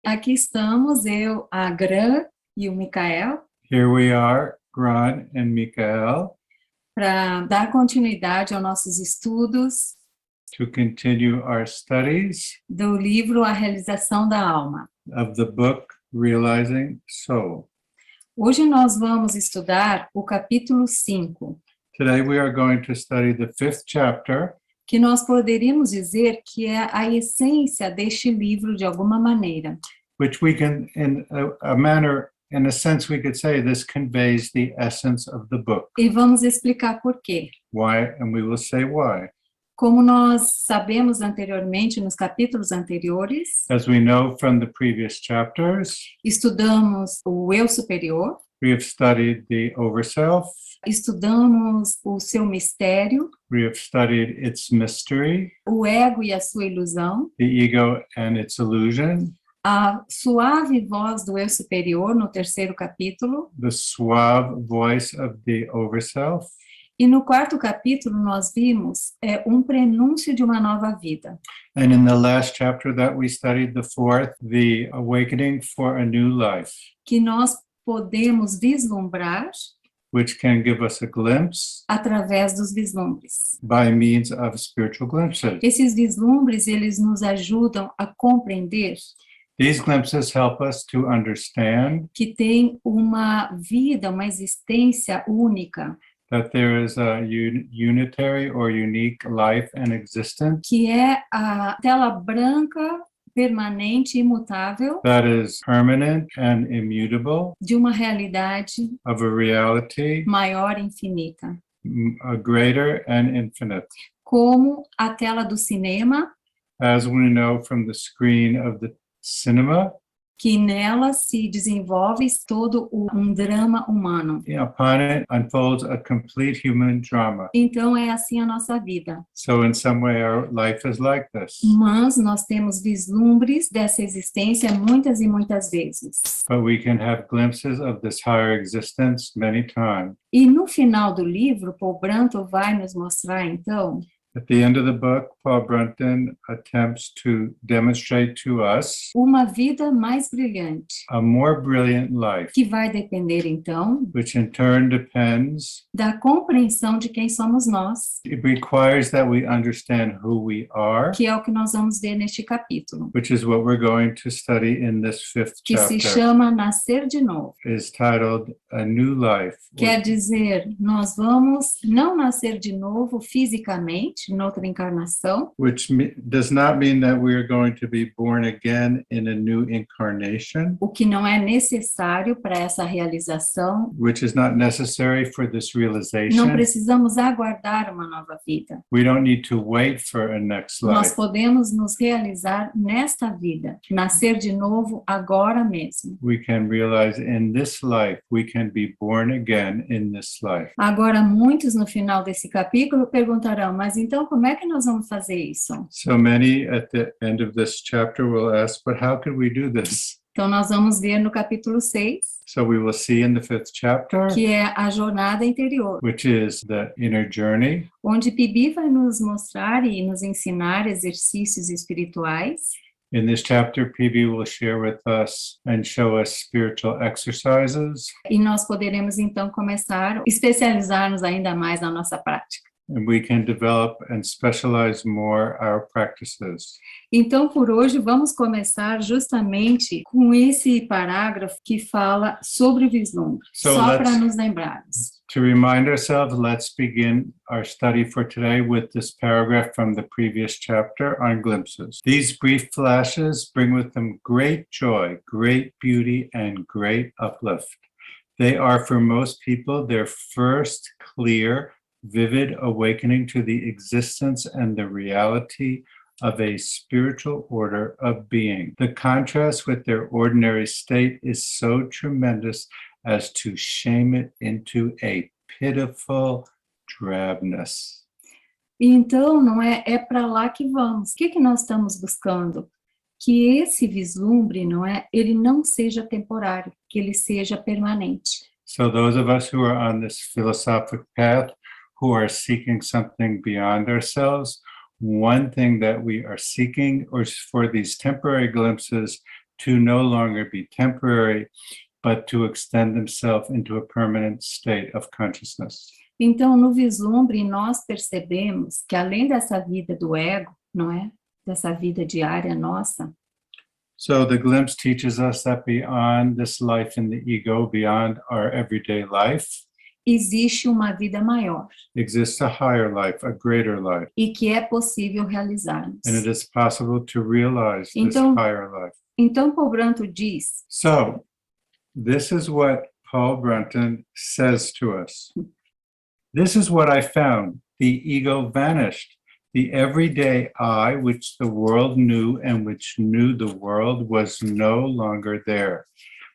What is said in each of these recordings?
Aqui estamos, eu, a Gran e o Micael, Here we are, Gran and Michael, para dar continuidade aos nossos estudos to continue our studies do livro A Realização da Alma. of the book Realizing Soul. Hoje nós vamos estudar o capítulo 5, Today we are going to study the 5th chapter, que nós poderíamos dizer que é a essência deste livro de alguma maneira. which we can, in a manner, in a sense, we could say this conveys the essence of the book. E vamos explicar por quê. Why? And we will say why. Como nós sabemos anteriormente, nos capítulos anteriores, As we know from the previous chapters, estudamos o eu superior, we have studied the OVERSELF, estudamos o seu mistério, we have studied its mystery, o ego e a sua ilusão, the ego and its illusion, a suave voz do eu superior no terceiro capítulo, the suave voice of the overself. e no quarto capítulo nós vimos um prenúncio de uma nova vida. And in the last chapter that we studied, the 4th, the awakening for a new life, Que nós podemos vislumbrar which can give us a glimpse através dos vislumbres. by means of spiritual glimpses. Esses vislumbres, eles nos ajudam a compreender These glimpses help us to understand que tem uma vida, uma existência única, that there is a unitary or unique life and existence que é a tela branca, permanente, imutável, that is permanent and immutable, de uma realidade of a reality maior e infinita. a greater and infinite. Como a tela do cinema, As we know from the screen of the cinema, que nela se desenvolve todo um drama humano. upon it unfolds a complete human drama. Então é assim a nossa vida. So in some way our life is like this. Mas nós temos vislumbres dessa existência muitas e muitas vezes. But we can have glimpses of this higher existence many times. E no final do livro, Paul Brunton vai nos mostrar, então, At the end of the book, Paul Brunton attempts to demonstrate to us uma vida mais brilhante, a more brilliant life, que vai depender, então, which in turn depends, da compreensão de quem somos nós, it requires that we understand who we are, que é o que nós vamos ver neste capítulo, which is what we're going to study in this 5th que se chapter. chama Nascer de Novo. Is titled A New Life. Quer dizer, nós vamos não nascer de novo fisicamente, em outra encarnação, Which does not mean that we are going to be born again in a new incarnation, o que não é necessário para essa realização. which is not necessary for this Não realization. precisamos aguardar uma nova vida. We don't need to wait for a next Nós life. podemos nos realizar nesta vida, nascer de novo agora mesmo. We can realize in this life, we can be born again in this life. Agora, muitos no final desse capítulo perguntarão, mas então como é que nós vamos fazer isso? So many at the end of this chapter will ask, but how could we do this? Então, nós vamos ver no capítulo 6, So we will see in the 5th chapter, que é a jornada interior, which is the inner journey, onde Pibi vai nos mostrar e nos ensinar exercícios espirituais. In this chapter, PB will share with us and show us spiritual exercises, E nós poderemos, então, começar a especializar-nos ainda mais na nossa prática. and we can develop and specialize more our practices. Então, por hoje, vamos começar justamente com esse parágrafo que fala sobre o vislumbre, So só let's- para nos lembrarmos. To remind ourselves, let's begin our study for today with this paragraph from the previous chapter on glimpses. These brief flashes bring with them great joy, great beauty, and great uplift. They are for most people their first clear, vivid awakening to the existence and the reality of a spiritual order of being. The contrast with their ordinary state is so tremendous as to shame it into a pitiful drabness. Então, não é para lá que vamos. O que nós estamos buscando? Que esse vislumbre, não é? Ele não seja temporário, que ele seja permanente. So those of us who are on this philosophic path, who are seeking something beyond ourselves, one thing that we are seeking is for these temporary glimpses to no longer be temporary, but to extend themselves into a permanent state of consciousness. Então, no vislumbre, nós percebemos que além dessa vida do ego, não é? Dessa vida diária nossa, So the glimpse teaches us that beyond this life in the ego, beyond our everyday life, existe uma vida maior exists a higher life, a greater life. e que é possível realizarmos. And it is possible to realize this Então- higher life. Então, Paul Brunton diz, So this is what Paul Brunton says to us. This is what I found. The ego vanished. The everyday I, which the world knew and which knew the world, was no longer there.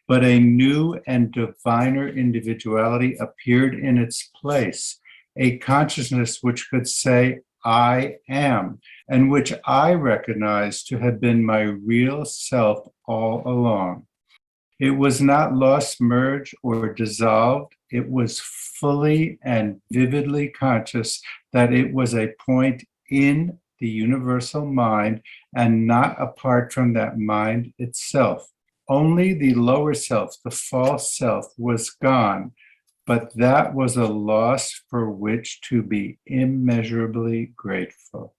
But a new and diviner individuality appeared in its place, a consciousness which could say, I am, and which I recognized to have been my real self all along. It was not lost, merged, or dissolved. It was fully and vividly conscious that it was a point in the universal mind and not apart from that mind itself. Only the lower self, the false self, was gone, but that was a loss for which to be immeasurably grateful.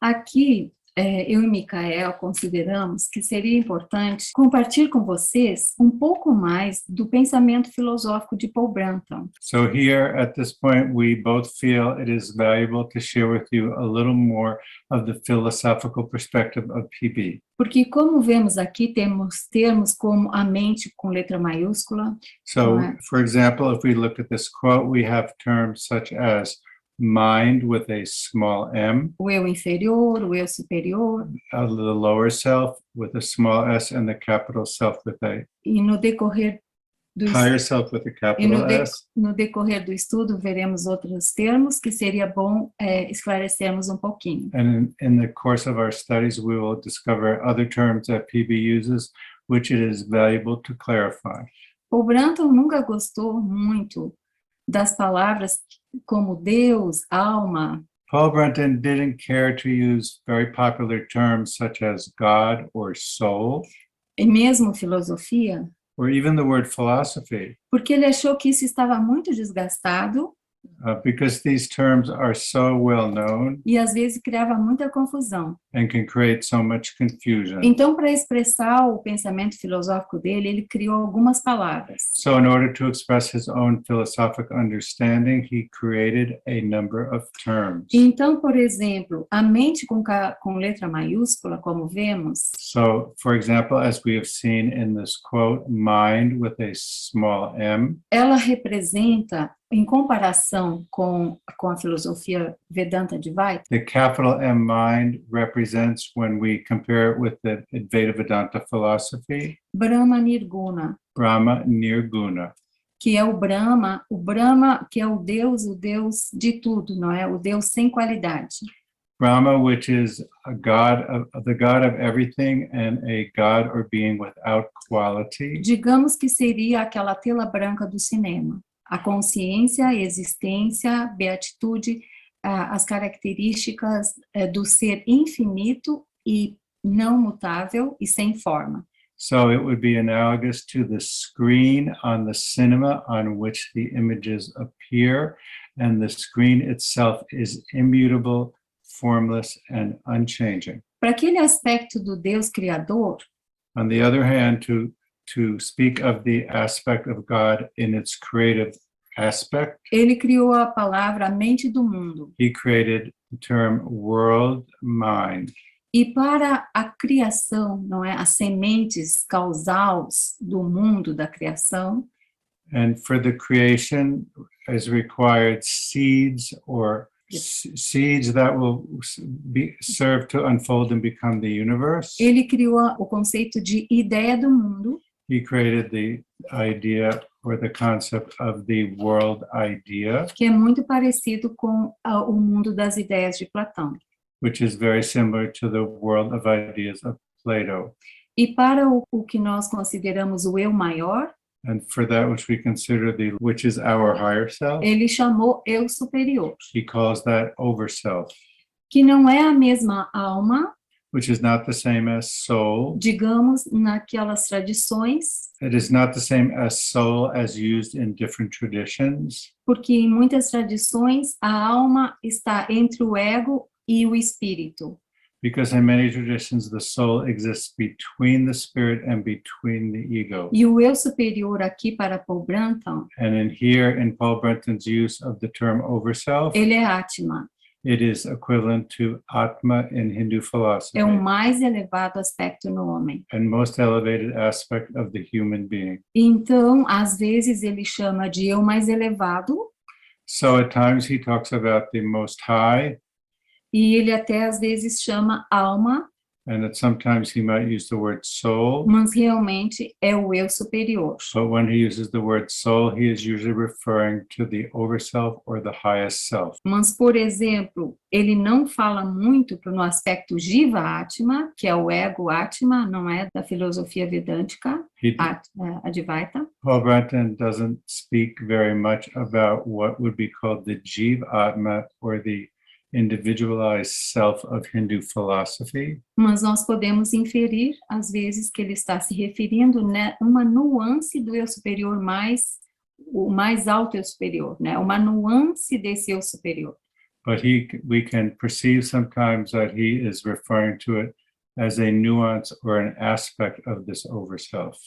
aqui eu e Micael consideramos que seria importante compartilhar com vocês um pouco mais do pensamento filosófico de Paul Brunton. So here at this point, we both feel it is valuable to share with you a little more of the philosophical perspective of PB. Porque, como vemos aqui, temos termos como a mente com letra maiúscula. So, Right. for example, if we look at this quote, we have terms such as mind with a small m, O eu inferior, o eu superior, the lower self with a small s, and the capital self with a e no decorrer do, higher self with a e capital no, de- S. no decorrer do estudo veremos outros termos que seria bom esclarecermos um pouquinho. And in the course of our studies, we will discover other terms that PB uses, which it is valuable to clarify. O Brunton nunca gostou muito das palavras como Deus, alma, Paul Brunton didn't care to use very popular terms such as God or soul, e mesmo filosofia, or even the word philosophy, porque ele achou que isso estava muito desgastado because these terms are so well known e às vezes criava muita confusão. and can create so much confusion. Então, para expressar o pensamento filosófico dele, ele criou algumas palavras. So in order to express his own philosophic understanding, he created a number of terms. Então, por exemplo, a mente com letra maiúscula, como vemos, So, for example, as we have seen in this quote, mind with a small m, ela representa, em comparação com a filosofia Vedanta Advaita, the capital M mind represents, when we compare it with the Advaita Vedanta philosophy, Brahma Nirguna, Brahma Nirguna, que é o Brahma que é o Deus de tudo, não é? O Deus sem qualidade. Brahma, which is the God of everything and a God or being without quality. Digamos que seria aquela tela branca do cinema. A consciência, a existência, beatitude, as características do ser infinito e não mutável e sem forma. So it would be analogous to the screen on the cinema on which the images appear, and the screen itself is immutable, formless, and unchanging. Para aquele aspecto do Deus criador, On the other hand, to speak of the aspect of God in its creative aspect, ele criou a palavra mente do mundo. he created the term world mind. E para a criação, não é? As sementes causais do mundo da criação, And for the creation is required seeds or seeds that will serve to unfold and become the universe. ele criou o conceito de ideia do mundo, He created the idea or the concept of the world idea, que é muito parecido com o mundo das ideias de Platão. which is very similar to the world of ideas of Plato. E para o que nós consideramos o eu maior, And for that which we consider which is our higher self, ele chamou eu superior, he calls that overself, que não é a mesma alma, which is not the same as soul. digamos, naquelas tradições, It is not the same as soul as used in different traditions. porque em muitas tradições a alma está entre o ego e o espírito. Because in many traditions, the soul exists between the spirit and between the ego. E o eu superior aqui para Paul Brunton, And in here, in Paul Brunton's use of the term overself, ele é Atma, it is equivalent to Atma in Hindu philosophy, é o mais elevado aspecto no homem. and most elevated aspect of the human being. Então, às vezes ele chama de eu mais elevado, So at times he talks about the most high, e ele até às vezes chama alma, and that sometimes he might use the word soul. mas realmente é o eu superior. But when he uses the word soul, he is usually referring to the overself or the highest self. Mas, por exemplo, ele não fala muito no aspecto Jiva Atma, que é o ego Atma, não é da filosofia vedântica, Advaita. Paul Brunton doesn't speak very much about what would be called the Jiva Atma or the individualized self of Hindu philosophy. Mas nós podemos inferir, às vezes, que ele está se referindo, né, uma nuance do eu superior o mais alto eu superior, né, uma nuance desse eu superior. But we can perceive sometimes that he is referring to it as a nuance or an aspect of this overself.